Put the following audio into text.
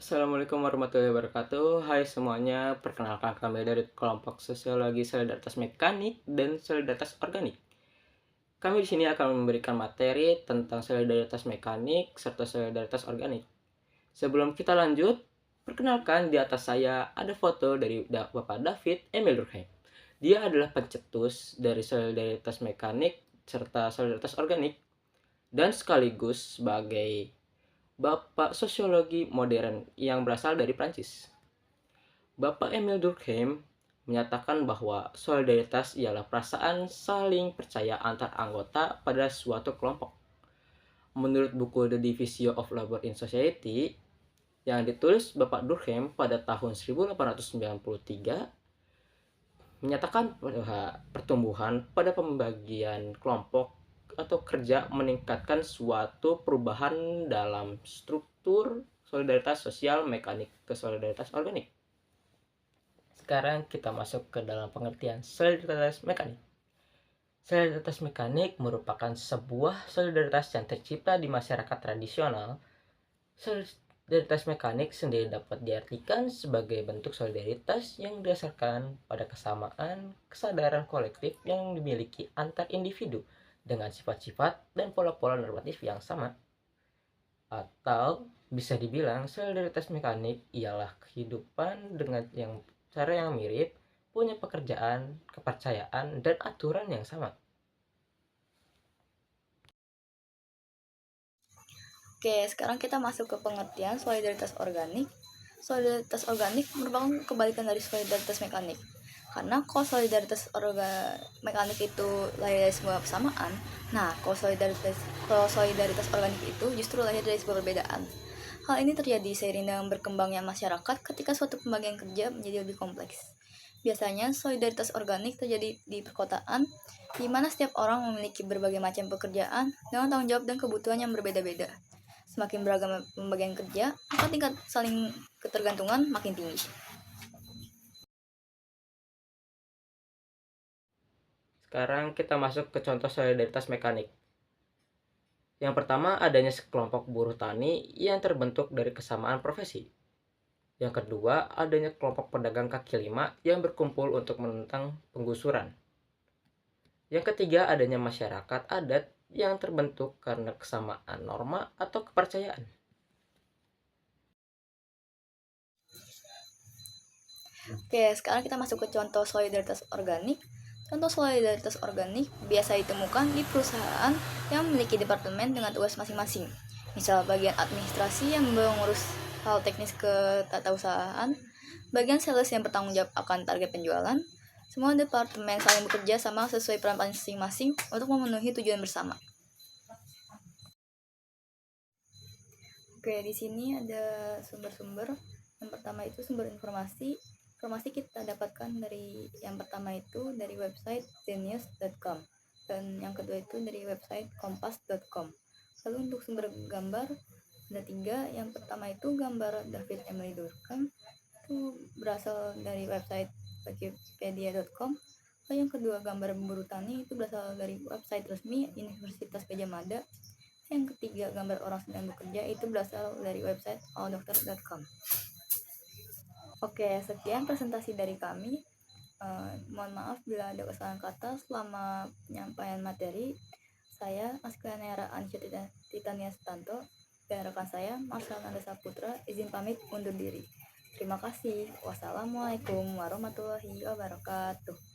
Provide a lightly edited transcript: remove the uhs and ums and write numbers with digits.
Assalamualaikum warahmatullahi wabarakatuh. Hai semuanya, perkenalkan kami dari kelompok Sosiologi Solidaritas Mekanik dan Solidaritas Organik. Kami di sini akan memberikan materi tentang solidaritas mekanik serta solidaritas organik. Sebelum kita lanjut, perkenalkan di atas saya ada foto dari Bapak David Emil Durkheim. Dia adalah pencetus dari solidaritas mekanik serta solidaritas organik dan sekaligus sebagai Bapak Sosiologi Modern yang berasal dari Prancis. Bapak Emil Durkheim menyatakan bahwa solidaritas ialah perasaan saling percaya antar anggota pada suatu kelompok. Menurut buku The Division of Labor in Society yang ditulis Bapak Durkheim pada tahun 1893, menyatakan bahwa pertumbuhan pada pembagian kelompok atau kerja meningkatkan suatu perubahan dalam struktur solidaritas sosial mekanik ke solidaritas organik. Sekarang kita masuk ke dalam pengertian solidaritas mekanik. Solidaritas mekanik merupakan sebuah solidaritas yang tercipta di masyarakat tradisional. Solidaritas mekanik sendiri dapat diartikan sebagai bentuk solidaritas yang didasarkan pada kesamaan kesadaran kolektif yang dimiliki antar individu dengan sifat-sifat dan pola-pola normatif yang sama. Atau bisa dibilang solidaritas mekanik ialah kehidupan dengan cara yang mirip, punya pekerjaan, kepercayaan, dan aturan yang sama. Oke, sekarang kita masuk ke pengertian solidaritas organik. Solidaritas organik merupakan kebalikan dari solidaritas mekanik. Karena kalau solidaritas mekanik itu lahir dari sebuah persamaan, nah kalau solidaritas organik itu justru lahir dari sebuah perbedaan. Hal ini terjadi seiring dengan berkembangnya masyarakat ketika suatu pembagian kerja menjadi lebih kompleks. Biasanya solidaritas organik terjadi di perkotaan, di mana setiap orang memiliki berbagai macam pekerjaan dengan tanggung jawab dan kebutuhan yang berbeda-beda. Semakin beragam pembagian kerja, maka tingkat saling ketergantungan makin tinggi. Sekarang kita masuk ke contoh solidaritas mekanik. Yang pertama, adanya sekelompok buruh tani yang terbentuk dari kesamaan profesi. Yang kedua, adanya kelompok pedagang kaki lima yang berkumpul untuk menentang penggusuran. Yang ketiga, adanya masyarakat adat yang terbentuk karena kesamaan norma atau kepercayaan. Oke, sekarang kita masuk ke contoh solidaritas organik. Contoh solidaritas organik biasa ditemukan di perusahaan yang memiliki departemen dengan tugas masing-masing. Misal bagian administrasi yang mengurus hal teknis ke tata usahaan, bagian sales yang bertanggung jawab akan target penjualan. Semua departemen saling bekerja sama sesuai peran masing-masing untuk memenuhi tujuan bersama. Oke, di sini ada sumber-sumber. Yang pertama itu sumber informasi. Informasi kita dapatkan dari yang pertama itu dari website thenews.com dan yang kedua itu dari website kompas.com. Lalu untuk sumber gambar ada 3. Yang pertama itu gambar David Emily Durkheim itu berasal dari website wikipedia.com. Lalu yang kedua gambar buruh tani itu berasal dari website resmi Universitas Gajah Mada. Yang ketiga, gambar orang sedang bekerja itu berasal dari website alldokter.com. Oke, sekian presentasi dari kami. Mohon maaf bila ada kesalahan kata selama penyampaian materi. Saya, Askaniara Ansya Titania Sutanto, dan rekan saya, Marcel Nanda Saputra, izin pamit undur diri. Terima kasih. Wassalamualaikum warahmatullahi wabarakatuh.